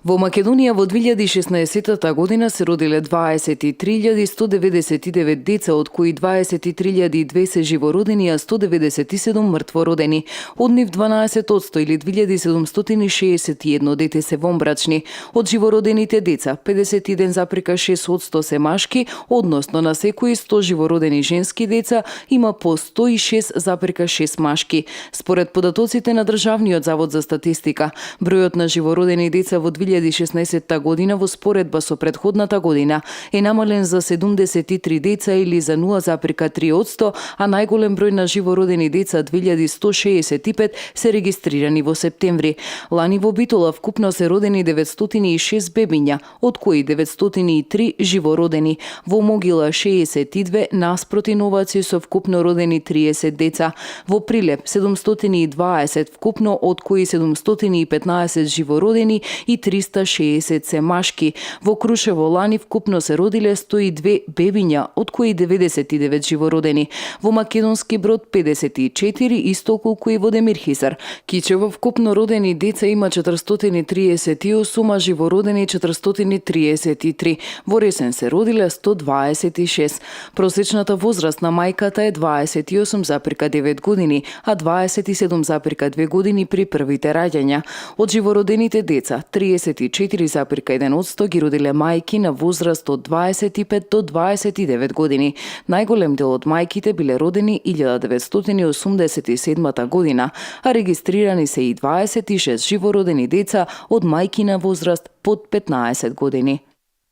Во Македонија во 2016 година се родиле 23.199 деца, од кои 23.002 се живородени, а 197 мртвородени. Од нив 12% или 2761 дете се вонбрачни. Од живородените деца 51,6% се машки, односно на секои 100 живородени женски деца има по 106,6 машки. Според податоците на Државниот завод за статистика, бројот на живородени деца во 2016 година во споредба со претходната година е намален за 73 деца или за 0,3%, а најголем број на живородени деца 2165 се регистрирани во септември. Лани во Битола вкупно се родени 906 бебиња, од кои 903 живородени. Во Могила 62, наспроти Новаци со вкупно родени 30 деца. Во Прилеп 720 вкупно, од кои 715 живородени и 360 се машки. Во Крушево лани вкупно се родиле 102 бебиња, од кои 99 живородени. Во Македонски Брод 54, исто колку и во Демирхисар. Кичево вкупно родени деца има 438, а живородени 433. Во Ресен се родиле 126. Просечната возраст на мајката е 28,9 години, а 27,2 години при првите раѓања. Од живородените деца 34,1% ги родиле мајки на возраст од 25 до 29 години. Најголем дел од мајките биле родени 1987 година, а регистрирани се и 26 живородени деца од мајки на возраст под 15 години.